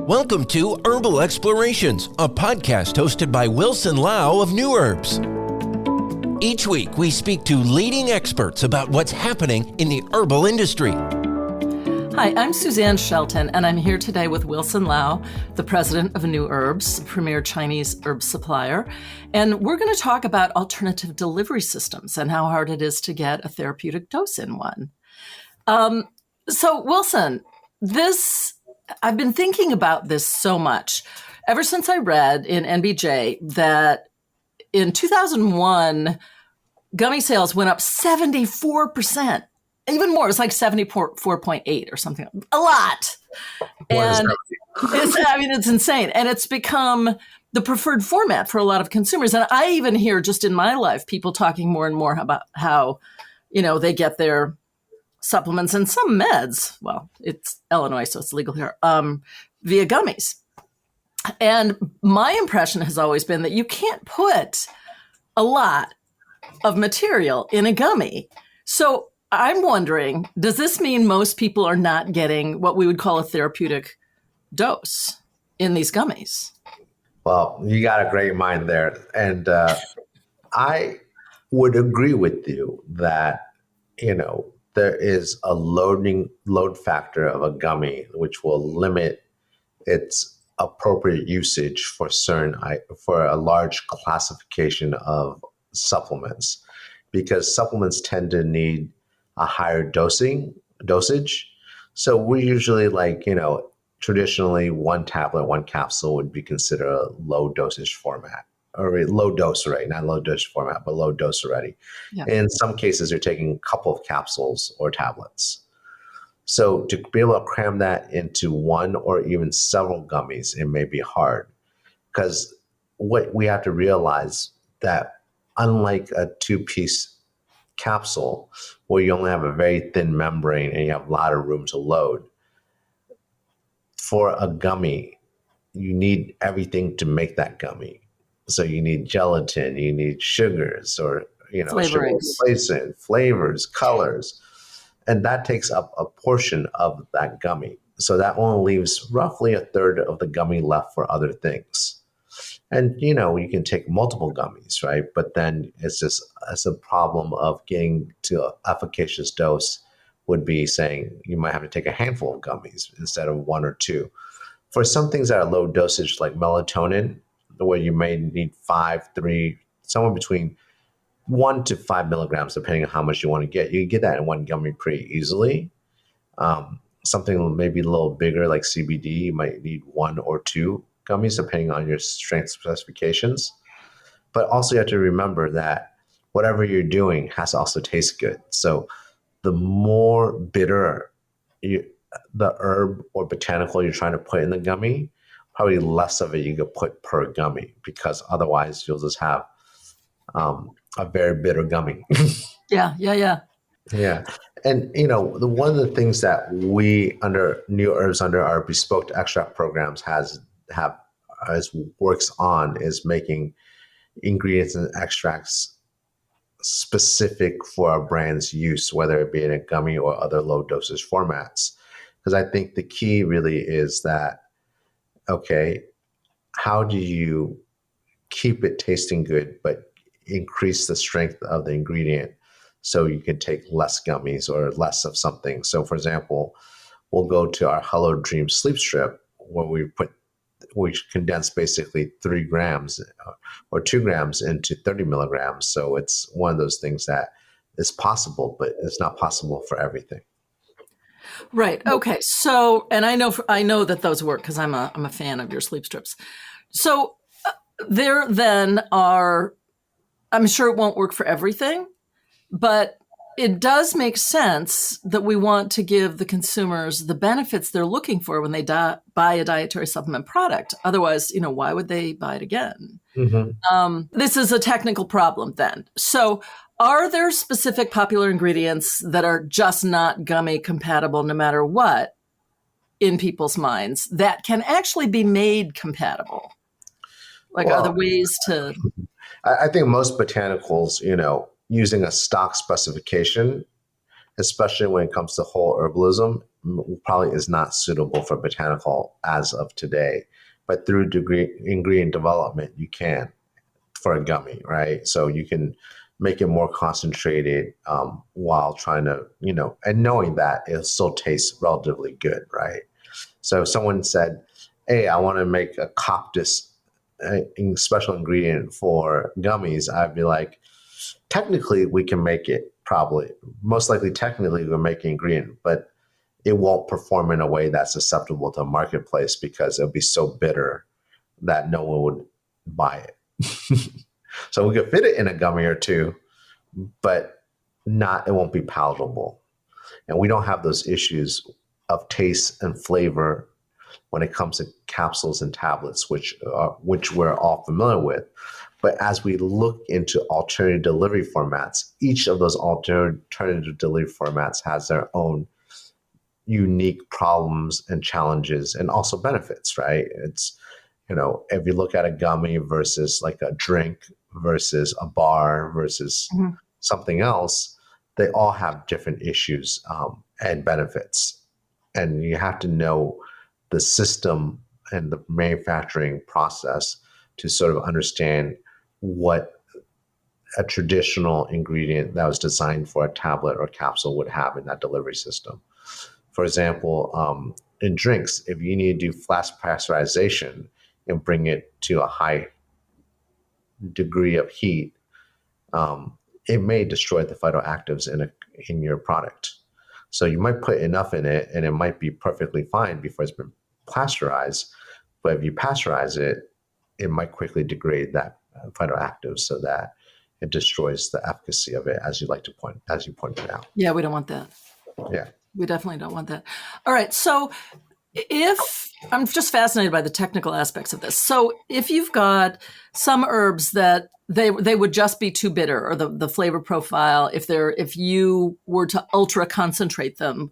Welcome to Herbal Explorations, a podcast hosted by Wilson Lau of Nuherbs. Each week, we speak to leading experts about what's happening in the herbal industry. Hi, I'm Suzanne Shelton, and I'm here today with Wilson Lau, the president of Nuherbs, a premier Chinese herb supplier. And we're going to talk about alternative delivery systems and how hard it is to get a therapeutic dose in one. So, Wilson, I've been thinking about this so much ever since I read in NBJ that in 2001, gummy sales went up 74%. Even more, it's like 74.8 or something. A lot. And it's insane. And it's become the preferred format for a lot of consumers. And I even hear just in my life, people talking more and more about how, they get their supplements and some meds. Well, it's Illinois, so it's legal here, via gummies. And my impression has always been that you can't put a lot of material in a gummy. So I'm wondering, does this mean most people are not getting what we would call a therapeutic dose in these gummies? Well, you got a great mind there. And I would agree with you that, there is a load factor of a gummy, which will limit its appropriate usage for a large classification of supplements, because supplements tend to need a higher dosage. So we usually traditionally one tablet, one capsule would be considered a low dosage format, or a low dose already, not low dosage format, but low dose already. Yeah. In some cases, you're taking a couple of capsules or tablets. So to be able to cram that into one or even several gummies, it may be hard, because what we have to realize that unlike a two-piece capsule where you only have a very thin membrane and you have a lot of room to load, for a gummy, you need everything to make that gummy. So you need gelatin, you need sugars, or sugar replacement, flavors, colors, and that takes up a portion of that gummy. So that only leaves roughly a third of the gummy left for other things. And you can take multiple gummies, right? But then it's a problem of getting to an efficacious dose. Would be saying you might have to take a handful of gummies instead of one or two. For some things that are low dosage, like melatonin, where you may need 3, somewhere between 1 to 5 milligrams, depending on how much you want to get. You can get that in one gummy pretty easily. Something maybe a little bigger, like CBD, you might need 1 or 2 gummies, depending on your strength specifications. But also you have to remember that whatever you're doing has to also taste good. So the more bitter the herb or botanical you're trying to put in the gummy, probably less of it you could put per gummy, because otherwise you'll just have a very bitter gummy. Yeah. And one of the things that we under Nuherbs, under our Bespoke Extract programs works on is making ingredients and extracts specific for our brand's use, whether it be in a gummy or other low dosage formats. Because I think the key really is that, okay, how do you keep it tasting good, but increase the strength of the ingredient so you can take less gummies or less of something? So for example, we'll go to our Hello Dream sleep strip, where we condense basically 3 grams or 2 grams into 30 milligrams. So it's one of those things that is possible, but it's not possible for everything. Right. Okay. So, and I know that those work because I'm a fan of your sleep strips. So there then are, I'm sure it won't work for everything, but it does make sense that we want to give the consumers the benefits they're looking for when they buy a dietary supplement product. Otherwise, why would they buy it again? Mm-hmm. This is a technical problem then. So are there specific popular ingredients that are just not gummy compatible no matter what in people's minds that can actually be made compatible? Are there ways to... I think most botanicals, using a stock specification, especially when it comes to whole herbalism, probably is not suitable for botanical as of today. But through ingredient development, you can for a gummy, right? So you can make it more concentrated while trying to, and knowing that it still tastes relatively good, right? So if someone said, hey, I want to make a coptis special ingredient for gummies, I'd be like, technically we can make it, probably. Most likely technically we're making ingredient, but it won't perform in a way that's acceptable to the marketplace because it'll be so bitter that no one would buy it. So we could fit it in a gummy or two, but it won't be palatable. And we don't have those issues of taste and flavor when it comes to capsules and tablets, which we're all familiar with. But as we look into alternative delivery formats, each of those alternative delivery formats has their own unique problems and challenges and also benefits, right? It's, if you look at a gummy versus like a drink versus a bar versus something else, they all have different issues and benefits. And you have to know the system and the manufacturing process to sort of understand what a traditional ingredient that was designed for a tablet or capsule would have in that delivery system. For example, in drinks, if you need to do flash pasteurization and bring it to a high degree of heat, it may destroy the phytoactives in your product. So you might put enough in it and it might be perfectly fine before it's been pasteurized. But if you pasteurize it, it might quickly degrade that phytoactive so that it destroys the efficacy of it, as you pointed out. Yeah, we don't want that. Yeah. We definitely don't want that. All right. So I'm just fascinated by the technical aspects of this. So if you've got some herbs that they would just be too bitter, or the flavor profile, if you were to ultra concentrate them,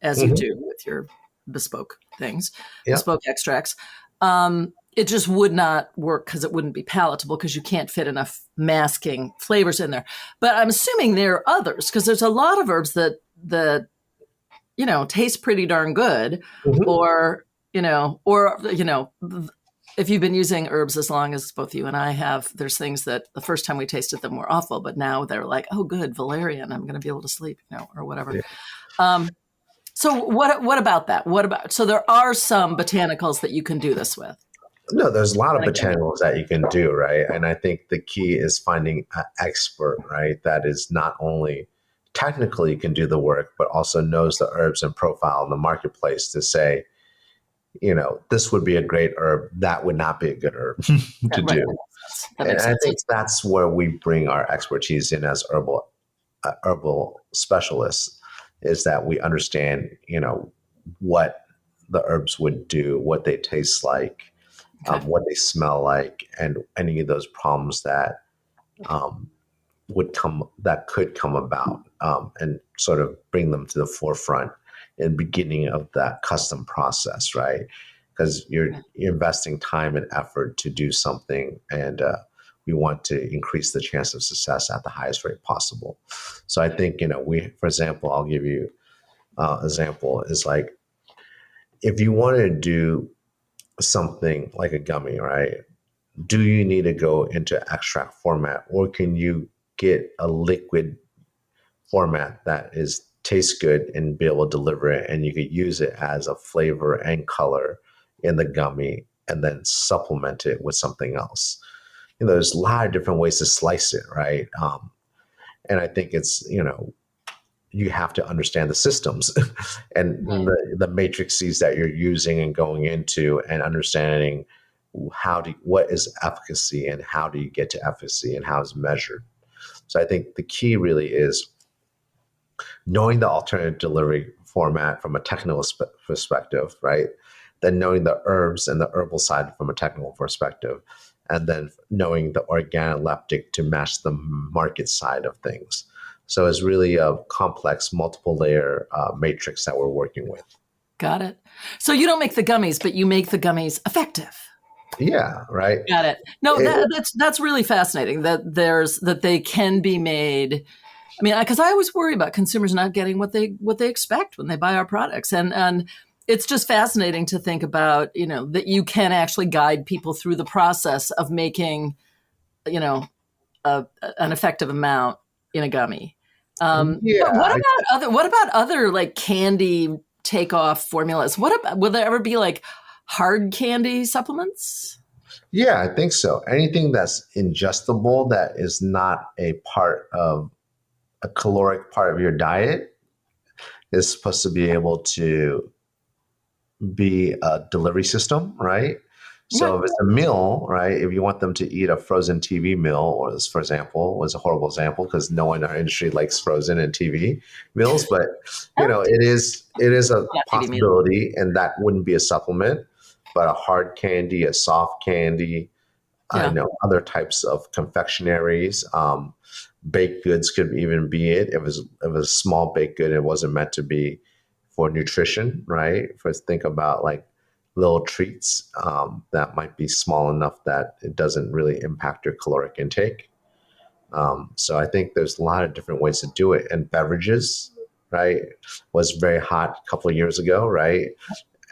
as you do with your bespoke things, bespoke extracts, it just would not work because it wouldn't be palatable because you can't fit enough masking flavors in there. But I'm assuming there are others, because there's a lot of herbs that taste pretty darn good, or if you've been using herbs as long as both you and I have, there's things that the first time we tasted them were awful, but now they're like, oh, good, valerian, I'm going to be able to sleep, or whatever. Yeah. So what about that? So there are some botanicals that you can do this with. No, there's a lot of botanicals that you can do, right? And I think the key is finding an expert, right? That is not only technically can do the work, but also knows the herbs and profile in the marketplace to say, this would be a great herb, that would not be a good herb to do. And I think that's where we bring our expertise in as herbal specialists, is that we understand, what the herbs would do, what they taste like, what they smell like, and any of those problems that could come about, and sort of bring them to the forefront in the beginning of that custom process, right? Because you're investing time and effort to do something, and we want to increase the chance of success at the highest rate possible. So I think, for example, I'll give you an example, is like, if you want to do something like a gummy, right? Do you need to go into extract format, or can you get a liquid format that tastes good and be able to deliver it, and you could use it as a flavor and color in the gummy and then supplement it with something else? There's a lot of different ways to slice it, right? And I think it's, you have to understand the systems and the matrices that you're using and going into, and understanding what is efficacy and how do you get to efficacy and how it's measured. So I think the key really is knowing the alternative delivery format from a technical perspective, right? Then knowing the herbs and the herbal side from a technical perspective, and then knowing the organoleptic to match the market side of things. So it's really a complex, multiple layer matrix that we're working with. Got it. So you don't make the gummies, but you make the gummies effective. Yeah, right. Got it. No, that's really fascinating that they can be made I mean, because I always worry about consumers not getting what they expect when they buy our products, and it's just fascinating to think about, that you can actually guide people through the process of making, an effective amount in a gummy. But what about other like candy takeoff formulas? Will there ever be like hard candy supplements? Yeah, I think so. Anything that's ingestible that is not a caloric part of your diet is supposed to be able to be a delivery system, right? So if it's a meal, right, if you want them to eat a frozen TV meal, or this, for example, was a horrible example because no one in our industry likes frozen and TV meals, but it is a possibility, and that wouldn't be a supplement, but a hard candy, a soft candy, I know other types of confectionaries, baked goods could even be it. If it was a small baked good, it wasn't meant to be for nutrition, right? Think about like little treats that might be small enough that it doesn't really impact your caloric intake. So I think there's a lot of different ways to do it. And beverages, right, was very hot a couple of years ago, right?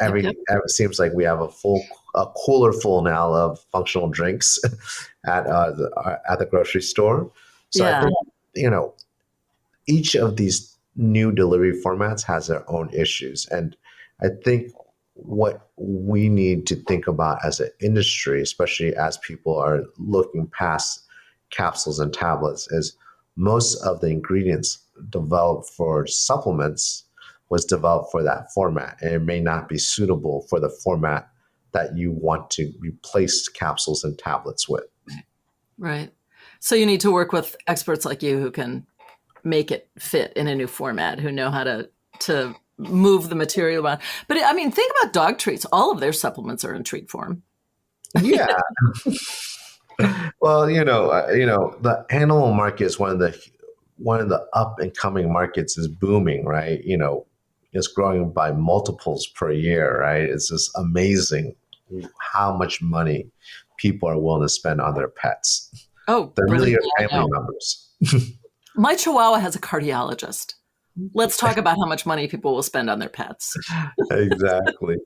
It seems like we have a cooler full now of functional drinks at the grocery store. So I think, each of these new delivery formats has their own issues. And I think what we need to think about as an industry, especially as people are looking past capsules and tablets, is most of the ingredients developed for supplements was developed for that format, and it may not be suitable for the format that you want to replace capsules and tablets with. Right. So you need to work with experts like you who can make it fit in a new format, who know how to move the material around. But I mean, think about dog treats. All of their supplements are in treat form. Yeah. Well, the animal market is one of the up and coming markets is booming, right? It's growing by multiples per year, right? It's just amazing how much money people are willing to spend on their pets. Oh, they're really your family members. My Chihuahua has a cardiologist. Let's talk about how much money people will spend on their pets. Exactly.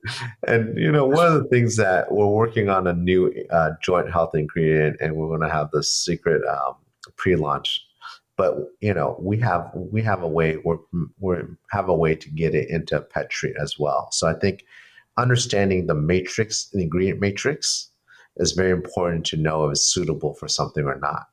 And, one of the things that we're working on a new joint health ingredient, and we're going to have the secret pre-launch. But, we have a way to get it into pet treat as well. So I think understanding the ingredient matrix is very important to know if it's suitable for something or not.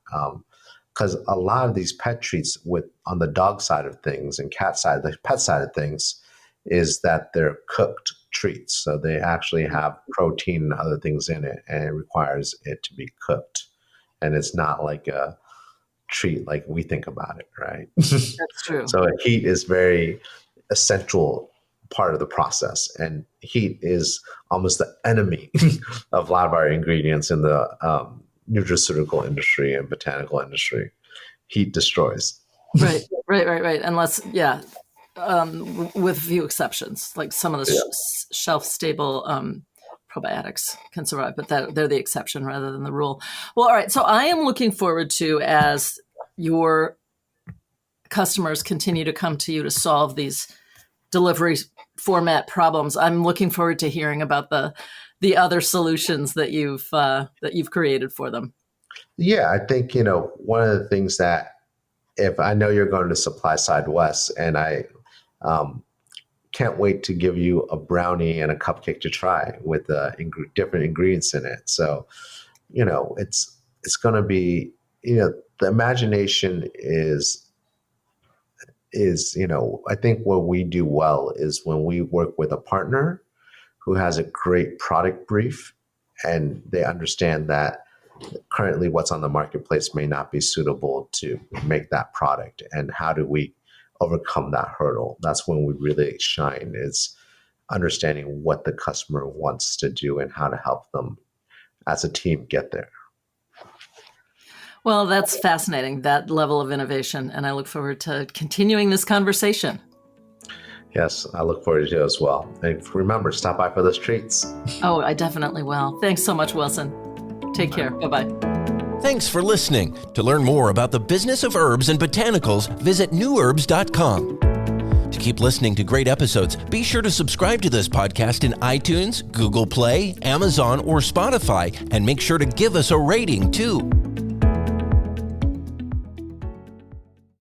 Because a lot of these pet treats on the dog side of things and the pet side of things is that they're cooked treats. So they actually have protein and other things in it, and it requires it to be cooked. And it's not like a treat like we think about it, right? That's true. So heat is very essential part of the process, and heat is almost the enemy of a lot of our ingredients in the nutraceutical industry and botanical industry. Heat destroys. Right. Unless, with a few exceptions, like some of the shelf-stable probiotics can survive, but they're the exception rather than the rule. Well, all right. So I am looking forward to, as your customers continue to come to you to solve these delivery format problems, I'm looking forward to hearing about the other solutions that you've created for them. Yeah, I think, one of the things that, if I know you're going to Supply Side West, and I can't wait to give you a brownie and a cupcake to try with different ingredients in it. So, it's going to be, the imagination is, I think what we do well is when we work with a partner who has a great product brief, and they understand that currently what's on the marketplace may not be suitable to make that product. And how do we overcome that hurdle? That's when we really shine, is understanding what the customer wants to do and how to help them as a team get there. Well, that's fascinating, that level of innovation. And I look forward to continuing this conversation. Yes, I look forward to it as well. And remember, stop by for those treats. Oh, I definitely will. Thanks so much, Wilson. Take care. Bye-bye. Thanks for listening. To learn more about the business of herbs and botanicals, visit Nuherbs.com. To keep listening to great episodes, be sure to subscribe to this podcast in iTunes, Google Play, Amazon, or Spotify, and make sure to give us a rating too.